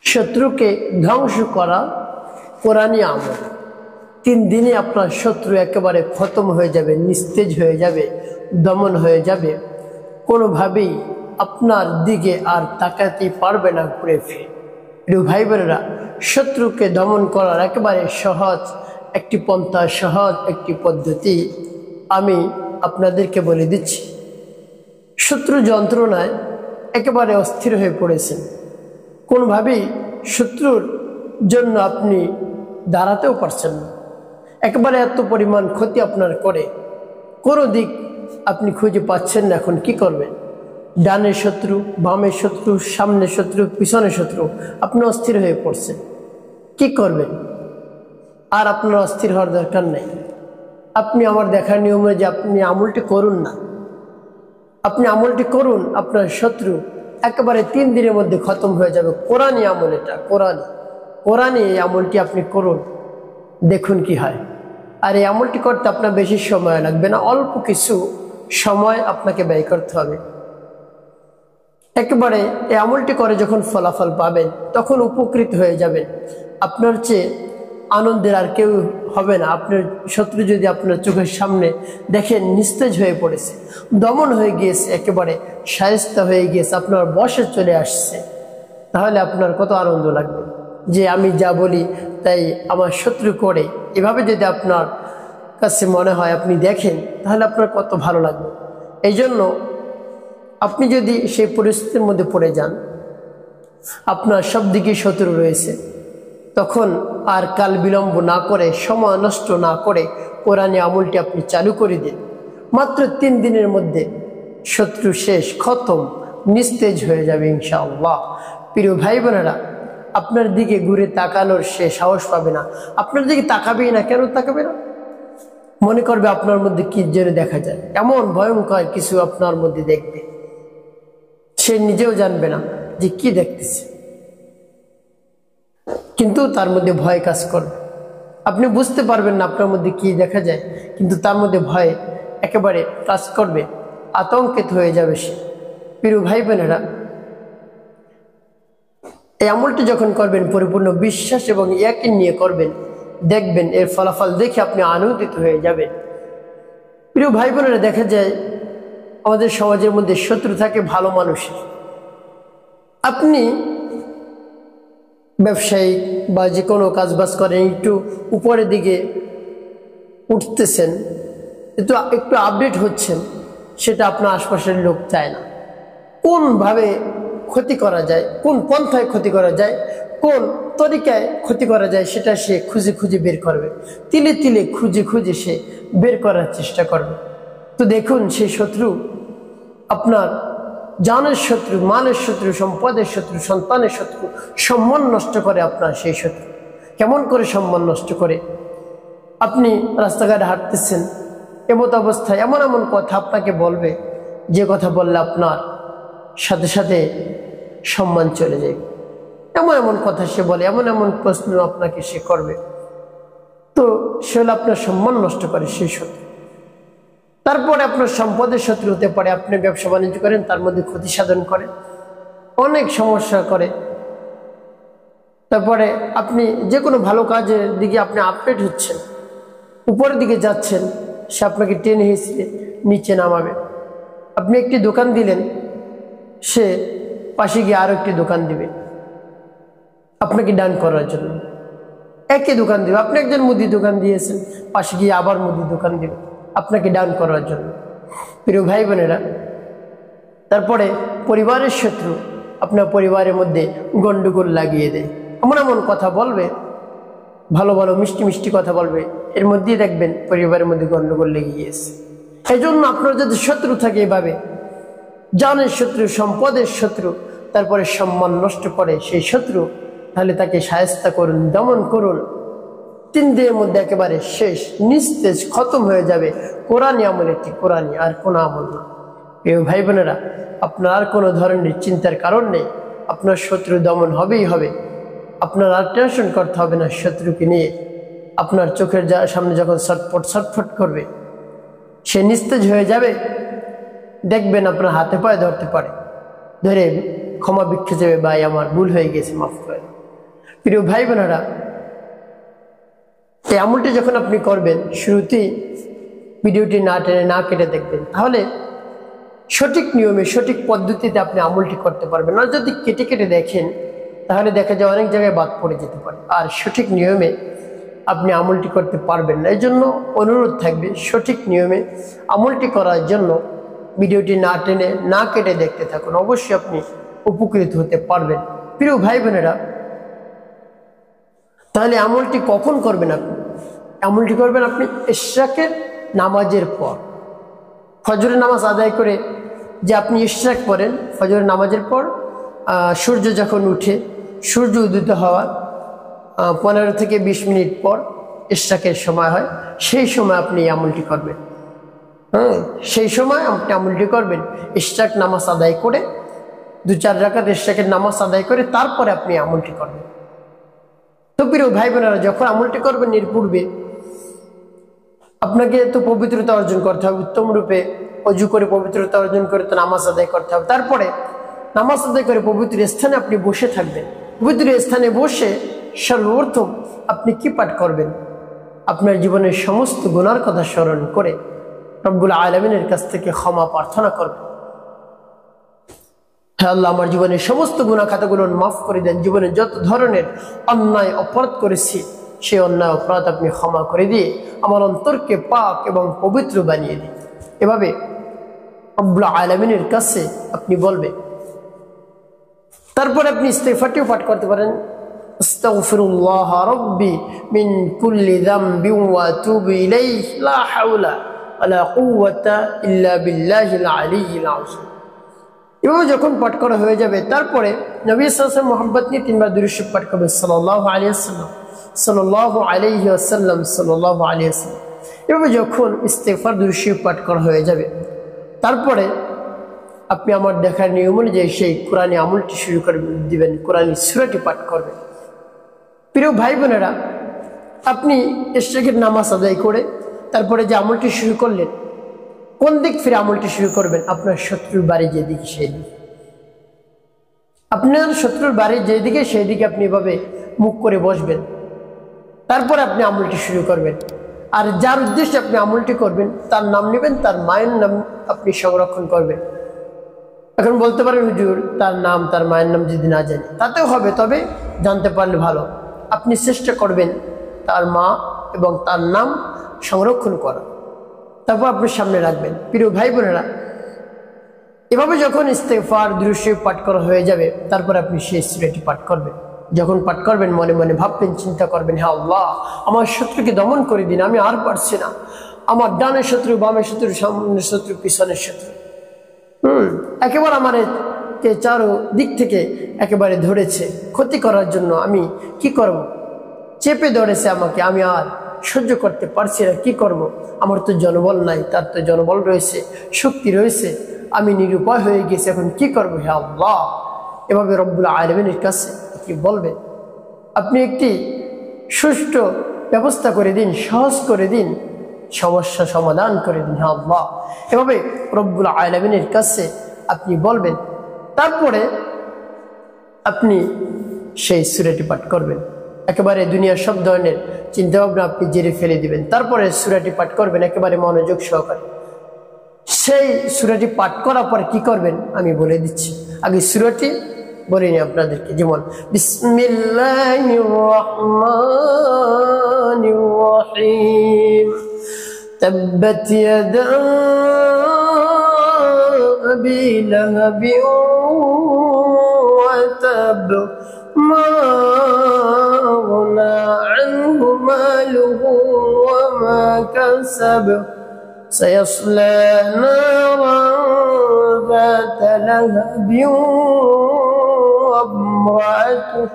শত্রুকে ধ্বংস করা কোরআনী আমল। 3 দিনে আপনার শত্রু একেবারে খতম হয়ে যাবে, নিস্তেজ হয়ে যাবে, দমন হয়ে যাবে। কোনোভাবেই আপনার দিকে আর তাকাতেই পারবে না ঘুরে ফিরে। প্রিয় ভাই বোনেরা, শত্রুকে দমন করার একেবারে সহজ একটি পন্থা, সহজ একটি পদ্ধতি আমি আপনাদেরকে বলে দিচ্ছি। শত্রু যন্ত্রণায় একেবারে অস্থির হয়ে পড়েছেন, কোনোভাবেই শত্রুর জন্য আপনি দাঁড়াতেও পারছেন না, একেবারে এত পরিমাণ ক্ষতি আপনার করে, কোনো দিক আপনি খুঁজে পাচ্ছেন না। এখন কি করবেন? ডানের শত্রু, বামের শত্রু, সামনের শত্রু, পিছনের শত্রু, আপনি অস্থির হয়ে পড়ছেন, কি করবেন? আর আপনার অস্থির হওয়ার দরকার নেই। আপনি আমার দেখার নিয়মে যে আপনি আমলটি করুন না, আপনি আমলটি করুন, আপনার শত্রু একেবারে 3 দিনের মধ্যে খতম হয়ে যাবে। কোরআনী আমল, এটা কোরআনী এই আমলটি আপনি করুন, দেখুন কি হয়। আর এই আমলটি করতে আপনার বেশি সময় লাগবে না, অল্প কিছু সময় আপনাকে ব্যয় করতে হবে। একেবারে এই আমলটি করে যখন ফলাফল পাবেন তখন উপকৃত হয়ে যাবেন। আপনার চেয়ে আনন্দের আর কেউ হবে না। আপনার শত্রু যদি আপনার চোখের সামনে দেখেন নিস্তেজ হয়ে পড়েছে, দমন হয়ে গিয়েছে, একেবারে শায়েস্তা হয়ে গিয়েছে, আপনার বশে চলে আসছে, তাহলে আপনার কত আনন্দ লাগবে যে আমি যা বলি তাই আমার শত্রু করে। এভাবে যদি আপনার কাছে মনে হয়, আপনি দেখেন, তাহলে আপনার কত ভালো লাগবে। এই জন্য আপনি যদি সেই পরিস্থিতির মধ্যে পড়ে যান, আপনার সব দিকে শত্রু রয়েছে, তখন আর কাল বিলম্ব না করে, সময় নষ্ট না করে কোরআনী আমলটি আপনি চালু করে দিন। মাত্র 3 দিনের মধ্যে শত্রু শেষ, খতম, নিস্তেজ হয়ে যাবে ইনশাআল্লাহ। প্রিয় ভাই বোনেরা, আপনার দিকে ঘুরে তাকানোর সে সাহস পাবে না, আপনার দিকে তাকাবেই না। কেন তাকাবে না? মনে করবে আপনার মধ্যে কি যেন দেখা যায়, এমন ভয়ঙ্কর কিছু আপনার মধ্যে দেখবে, সে নিজেও জানবে না যে কি দেখতেছে, কিন্তু তার মধ্যে ভয় কাজ করবে। আপনি বুঝতে পারবেন না আপনার মধ্যে কি দেখা যায়, কিন্তু তার মধ্যে ভয় একেবারে কাজ করবে, আতঙ্কিত হয়ে যাবে সে। প্রিয় ভাই বোনেরা, এই আমলটি যখন করবেন পরিপূর্ণ বিশ্বাস এবং ইয়াকিন নিয়ে করবেন, দেখবেন এর ফলাফল দেখে আপনি আনন্দিত হয়ে যাবেন। প্রিয় ভাই বোনেরা, দেখা যায় আমাদের সমাজের মধ্যে শত্রু থাকে ভালো মানুষের। আপনি ব্যবসায়িক বা যে কোনো কাজবাজ করেন, একটু উপরের দিকে উঠতেছেন, একটু আপডেট হচ্ছেন, সেটা আপনার আশপাশের লোক চায় না। কোনভাবে ক্ষতি করা যায়, কোন পন্থায় ক্ষতি করা যায়, কোন তরিকায় ক্ষতি করা যায়, সেটা সে খুঁজে খুঁজে বের করবে, তিলে তিলে খুঁজে খুঁজে সে বের করার চেষ্টা করবে। তো দেখুন, সেই শত্রু আপনার জানের শত্রু, মানের শত্রু, সম্পদের শত্রু, সন্তানের শত্রু, সম্মান নষ্ট করে আপনার সেই শত্রু। কেমন করে সম্মান নষ্ট করে? আপনি রাস্তাঘাটে হাঁটতেছেন, এমত অবস্থায় এমন এমন কথা আপনাকে বলবে, যে কথা বললে আপনার সাথে সাথে সম্মান চলে যাবে। এমন এমন কথা সে বলে, এমন এমন প্রশ্ন আপনাকে সে করবে, তো সে হলো আপনার সম্মান নষ্ট করে সেই শত্রু। তারপরে আপনার সম্পদের শত্রু হতে পারে। আপনি ব্যবসা বাণিজ্য করেন, তার মধ্যে ক্ষতি সাধন করে, অনেক সমস্যা করে। তারপরে আপনি যে কোনো ভালো কাজের দিকে আপনি আপডেট হচ্ছেন, উপরের দিকে যাচ্ছেন, সে আপনাকে টেনে হিঁচড়ে নিচে নামাবে। আপনি একটি দোকান দিলেন, সে পাশে গিয়ে আরও একটি দোকান দিবে আপনাকে ডান করার জন্য। একই দোকান দিবে, আপনি একজন মুদি দোকান দিয়েছেন, পাশে গিয়ে আবার মুদি দোকান দিবে আপনাকে ডান করার জন্য। প্রিয় ভাই বোনেরা, তারপরে পরিবারের শত্রু আপনার পরিবারের মধ্যে গন্ডগোল লাগিয়ে দেয়, এমন এমন কথা বলবে, ভালো ভালো মিষ্টি মিষ্টি কথা বলবে, এর মধ্যেই দেখবেন পরিবারের মধ্যে গন্ডগোল লেগে গিয়েছে। এই জন্য আপনার যদি শত্রু থাকে এভাবে, জানের শত্রু, সম্পদের শত্রু, তারপরে সম্মান নষ্ট করে সেই শত্রু, তাহলে তাকে শায়েস্তা করুন, দমন করুন। 3 দিনের মধ্যে একেবারে শেষ, নিস্তেজ, খতম হয়ে যাবে। কোরআনী আমল, একটি কোরআনী, আর কোনো আমল না। প্রিয় ভাই বোনেরা, আপনার আর কোনো ধরনের চিন্তার কারণ নেই, আপনার শত্রু দমন হবেই হবে। আপনার আর টেনশন করতে হবে না শত্রুকে নিয়ে। আপনার চোখের সামনে যখন ছটফট ছটফট করবে, সে নিস্তেজ হয়ে যাবে, দেখবেন আপনার হাতে পায়ে ধরতে পারে, ধরে ক্ষমা ভিক্ষে যাবে, ভাই আমার ভুল হয়ে গেছে, মাফ করে। প্রিয় ভাই বোনেরা, এই আমলটি যখন আপনি করবেন শুরুতেই ভিডিওটি না টেনে না কেটে দেখবেন, তাহলে সঠিক নিয়মে সঠিক পদ্ধতিতে আপনি আমলটি করতে পারবেন। আর যদি কেটে কেটে দেখেন তাহলে দেখা যায় অনেক জায়গায় বাদ পড়ে যেতে পারে, আর সঠিক নিয়মে আপনি আমলটি করতে পারবেন না। এই জন্য অনুরোধ থাকবে সঠিক নিয়মে আমলটি করার জন্য ভিডিওটি না টেনে না কেটে দেখতে থাকুন, অবশ্যই আপনি উপকৃত হতে পারবেন। প্রিয় ভাই বোনেরা, তাহলে আমলটি কখন করবেন? আপনি আমলটি করবেন আপনি ইশরাকের নামাজের পর, ফজরের নামাজ আদায় করে যে আপনি ইশরাক পড়েন, ফজরের নামাজের পর সূর্য যখন উঠে, সূর্য উদিত হওয়ার 15 থেকে 20 মিনিট পর ইশরাকের সময় হয়, সেই সময় আপনি এই আমলটি করবেন। সেই সময় আপনি আমলটি করবেন। ইশরাক নামাজ আদায় করে 2-4 রাকাত ইশরাকের নামাজ আদায় করে তারপরে আপনি আমলটি করবেন। তো প্রিয় ভাই বোনেরা, যখন আমলটি করবেন এর পূর্বে আপনাকে তো পবিত্রতা অর্জন করতে হবে, উত্তম রূপে অজু করে পবিত্রতা অর্জন করে তো নামাজ আদায় করতে হবে। তারপরে নামাজ আদায় করে পবিত্র স্থানে আপনি বসে থাকবেন। পবিত্র স্থানে বসে সর্বপ্রথম আপনি কি পাঠ করবেন? আপনার জীবনের সমস্ত গুনার কথা স্মরণ করে রব্বুল আলামিনের কাছ থেকে ক্ষমা প্রার্থনা করবেন। হে আল্লাহ, আমার জীবনের সমস্ত গুনাহ খাতাগুলো মাফ করে দেন। জীবনে যত ধরনের অন্যায় অপরাধ করেছি সেই অন্যায় অপরাধ আপনি ক্ষমা করে দিয়ে আমার অন্তরকে পাক এবং পবিত্র বানিয়ে দিন। এভাবে রব্বুল আলামিনের কাছে আপনি বলবেন। তারপর আপনি ইস্তিগফারটিও পাঠ করতে পারেন। আস্তাগফিরুল্লাহ রাব্বি মিন কুল্লি যামবি ওয়া আতুবু ইলাইহি লা হাওলা ওয়ালা কুওয়াতা ইল্লা বিল্লাহিল আলিয়্যিল আযীম। এভাবে যখন পাঠ করা হয়ে যাবে, তারপরে নবী সাল্লাল্লাহু আলাইহি ওয়াসাল্লাম মুহাব্বত নিয়ে 3 বার দুরূদ শরীফ পাঠ করবেন। সাল্লাল্লাহু আলাইহি ওয়াসাল্লাম, সাল্লাল্লাহু আলাইহি ওয়াসাল্লাম, সাল্লাল্লাহু আলাইহি ওয়াসাল্লাম। এভাবে যখন ইস্তিগফার দুরূদ শরীফ পাঠ করা হয়ে যাবে, তারপরে আপনি আমার দেখার নিয়ম অনুযায়ী সেই কোরআনী আমলটি শুরু করে দিবেন, কোরআনী সূরাটি পাঠ করবেন। প্রিয় ভাই বোনেরা, আপনি ইশরাকের নামাজ আদায় করে তারপরে যে আমলটি শুরু করলেন, কোন দিক ফিরে আমলটি শুরু করবেন? আপনার শত্রুর বাড়ি যেদিকে সেই দিকে, আপনার শত্রুর বাড়ি যেদিকে সেই দিকে আপনি এভাবে মুখ করে বসবেন। তারপরে আপনি আমলটি শুরু করবেন। আর যার উদ্দেশ্যে আপনি আমলটি করবেন তার নাম নেবেন, তার মায়ের নাম আপনি সংরক্ষণ করবেন। এখন বলতে পারেন হুজুর, তার নাম তার মায়ের নাম যদি না জানি তাতেও হবে, তবে জানতে পারলে ভালো। আপনি চেষ্টা করবেন তার মা এবং তার নাম সংরক্ষণ করা, তারপর আপনি সামনে রাখবেন। প্রিয় ভাই বোনেরা, এভাবে যখন ইস্তিগফার দুরূদ শরীফ পাঠ করা হয়ে যাবে, তারপর আপনি সেই সূরাটি পাঠ করবেন। যখন পাঠ করবেন মনে মনে ভাববেন, চিন্তা করবেন, হে আল্লাহ, আমার শত্রুকে দমন করে দিন, আমি আর পারছি না। আমার ডানের শত্রু, বামের শত্রু, সামনের শত্রু, পিছনের শত্রু একেবারে আমার চারো দিক থেকে একেবারে ধরেছে ক্ষতি করার জন্য। আমি কি করব? চেপে ধরেছে আমাকে, আমি আর সহ্য করতে পারছি না, কি করব? আমার তো জনবল নাই, তার তো জনবল রয়েছে, শক্তি রয়েছে, আমি নিরুপায় হয়ে গেছি, এখন কি করব? হে আল্লাহ, এভাবে রব্বুল আলামিনের কাছে আপনি বলবেন। আপনি একটি সুষ্ঠু ব্যবস্থা করে দিন, সহজ করে দিন, সমস্যা সমাধান করে দিন, হে আল্লাহ। এভাবে রব্বুল আলামিনের কাছে আপনি বলবেন। তারপরে আপনি সেই সূরাটি পাঠ করবেন। একেবারে দুনিয়ার সব ধরনের চিন্তাভাবনা আপনি জেরে ফেলে দিবেন। তারপরে সূরাটি পাঠ করবেন একেবারে মনোযোগ সহকারে। সেই সূরাটি পাঠ করার পরে কি করবেন আমি বলে দিচ্ছি। আগে সূরাটি বলে নিই আপনাদেরকে। যেমন বিসমিল্লাহির রহমানির রহিম, তাব্বাত ইয়াদা আবি লাহাবিন ওয়া তাব, মা আগনা আনহু মালুহু ওয়া মা কাসাব, سيصلى نارا ذات لهب وامرأته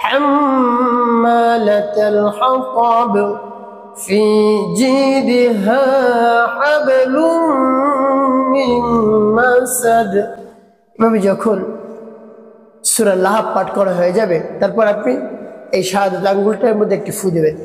حمالة الحطب في جيدها حبل من مسد। এভাবে যখন সূরা লাহাব পাঠ করা হয়ে যাবে, তারপর আপনি এই শাহাদাত আঙ্গুলটার মধ্যে একটি ফু দেবেন।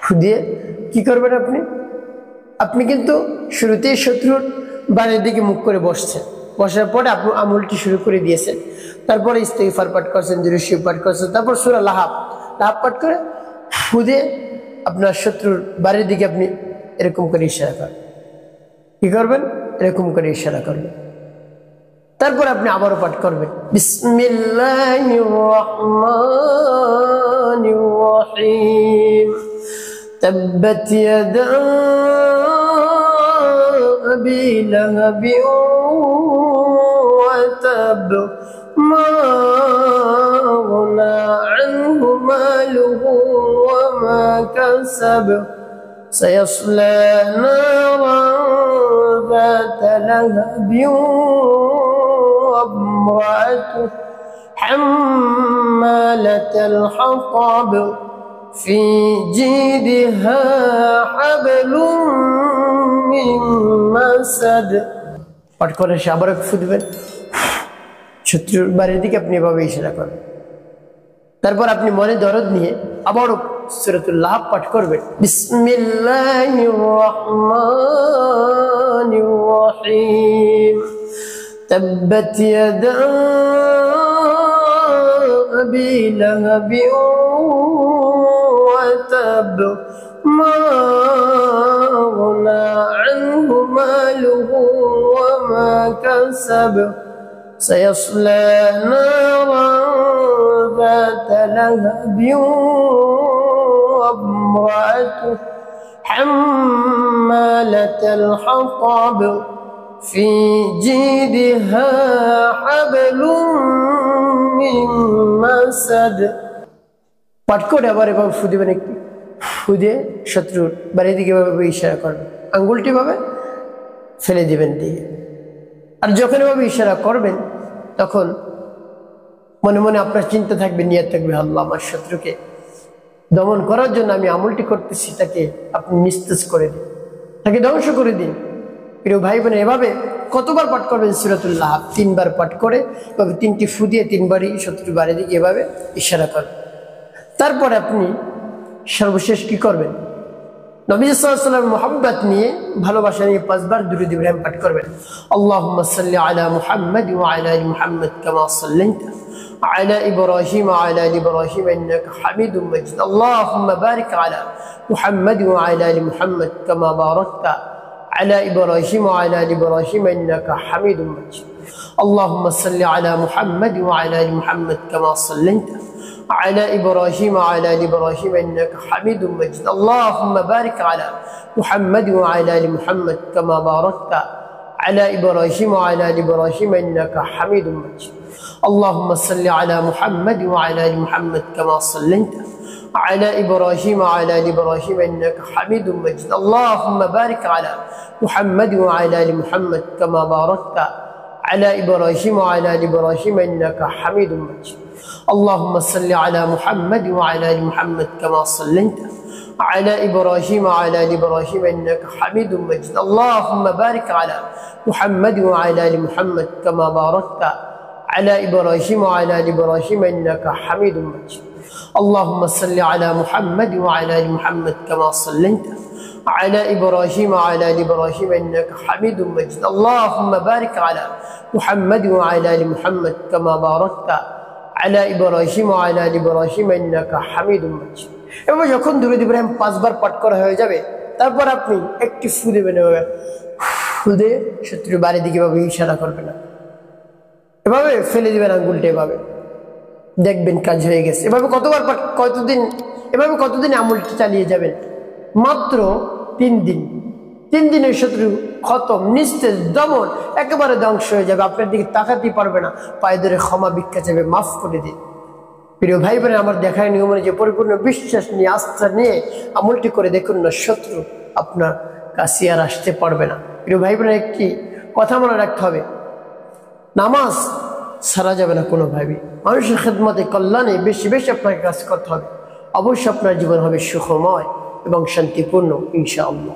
ফু দিয়ে কি করবেন? আপনি কিন্তু শুরুতেই শত্রুর বাড়ির দিকে মুখ করে বসছেন, বসার পরে আপনি আমলটি শুরু করে দিয়েছেন, তারপরে ইস্তিগফার পাঠ করছেন, দুরূদ পাঠ করছেন, তারপর সূরা লাহাব পাঠ করে ফুদে আপনার শত্রুর বাড়ির দিকে আপনি এরকম করে ইশারা করবেন। কি করবেন? এরকম করে ইশারা করবেন। তারপর আপনি আবারও পাঠ করবেন বিসমিল্লাহির রহমানির রহিম তাব্বাত ইয়াদা আবি লাহাবিন ওয়া তাব মা আগনা আনহু মালুহু ওয়া মা কাসাব সায়াসলা নারান ذات لهب وامرأته حمالة الحطب في جيدها حبل من مسد পাঠ করে সে আবার ফু দিবেন, শত্রুর বাড়ির দিকে আপনি এভাবে ইশারা করেন। তারপর আপনি মনে দরদ নিয়ে আবারও সূরাতুল লাহাব পাঠ করবেন বিসমিল্লাহির রহমানির রহিম তাব্বাত ইয়াদা আবি লাহাবিন ওয়া তাব মা আগনা আনহু মালুহু ওয়া মা কাসাব সায়াসলা নারান ذات لهب وامرأته حمالة الحطب في جيدها حبل من مسد পাঠ করে আবার এভাবে ফু দিবেন, একটু ফু দিয়ে শত্রুর বাড়ির দিকে এভাবে ইশারা করবেন, আঙ্গুলটি ভাবে ফেলে দিবেন দিয়ে। আর যখন এভাবে ইশারা করবেন তখন মনে মনে আপনার চিন্তা থাকবে, নিয়ত থাকবে, আল্লাহ আমার শত্রুকে দমন করার জন্য আমি আমলটি করতেছি, তাকে আপনি নিস্তেজ করে দিন, তাকে ধ্বংস করে দিন। প্রিয় ভাই বোন, এভাবে কতবার পাঠ করবেন সূরাতুল লাহাব? 3 বার পাঠ করে এভাবে 3টি ফু দিয়ে 3 বারই শত্রুর বাড়ির দিকে এভাবে ইশারা করবেন। তারপরে আপনি সর্বশেষ কি করবেন? নবী সাল্লাল্লাহু আলাইহি ওয়াসাল্লাম মুহাব্বত নিয়ে, ভালোবাসা নিয়ে 5 বার দুরূদ ইব্রাহিম পাঠ করবেন। আল্লাহুম্মা সাল্লি আলা মুহাম্মাদ ওয়া আলা আলি মুহাম্মাদ কামা সাল্লাইতা على إبراهيم وعلى آل إبراهيم إنك حميد مجيد اللهم بارك على محمد وعلى آل محمد كما باركت على إبراهيم وعلى آل إبراهيم إنك حميد مجيد اللهم صل على محمد وعلى آل محمد كما صليت على إبراهيم وعلى آل إبراهيم إنك حميد مجيد اللهم بارك على محمد وعلى آل محمد كما باركت على إبراهيم وعلى آل إبراهيم إنك حميد مجيد اللهم صل على محمد وعلى آل محمد كما صليت على إبراهيم وعلى آل إبراهيم إنك حميد مجيد اللهم بارك على محمد وعلى آل محمد كما باركت على إبراهيم وعلى آل إبراهيم إنك حميد مجيد اللهم صل على محمد وعلى آل محمد كما صليت على إبراهيم وعلى آل إبراهيم إنك حميد مجيد اللهم بارك على محمد وعلى آل محمد كما باركت على إبراهيم وعلى آل إبراهيم إنك حميد مجيد اللهم صل على محمد وعلى آل محمد كما صليت على إبراهيم وعلى آل إبراهيم إنك حميد مجيد اللهم بارك على محمد وعلى آل محمد كما باركت على إبراهيم وعلى آل إبراهيم إنك حميد مجيد এভাবে যখন দুরূদ ইব্রাহিম 5 বার পাঠ করা হয়ে যাবে, তারপর আপনি একটি ফু দেবেন, ফু দিয়ে শত্রুর বাড়ির দিকে এভাবে ইশারা করবেন না, এভাবে ফেলে দিবেন আঙ্গুলটা, এভাবে দেখবেন কাজ হয়ে গেছে। এভাবে কতদিন আমলটি চালিয়ে যাবেন? মাত্র 3 দিন। 3 দিনের শত্রু খতম, নিস্তেজ, দমন, একেবারে ধ্বংস হয়ে যাবে, আপনার দিকে তাকাতেই পারবে না, পায়ে ধরে ক্ষমা ভিক্ষা চাইবে, মাফ করে দিন। প্রিয় ভাই বোনেরা, আমার দেখার নিয়ম যে পরিপূর্ণ বিশ্বাস নিয়ে, আস্থা নিয়ে আমলটি করে দেখুন না, শত্রু আপনার কাছে আর আসতে পারবে না। প্রিয় ভাই বোনেরা, একটি কথা মনে রাখতে হবে, নামাজ ছাড়া যাবে না কোনোভাবেই। মানুষের খেদমতে, কল্যাণে বেশি বেশি আপনাকে কাজ করতে হবে। অবশ্যই আপনার জীবন হবে সুখময় এবং শান্তিপূর্ণ ইনশাআল্লাহ।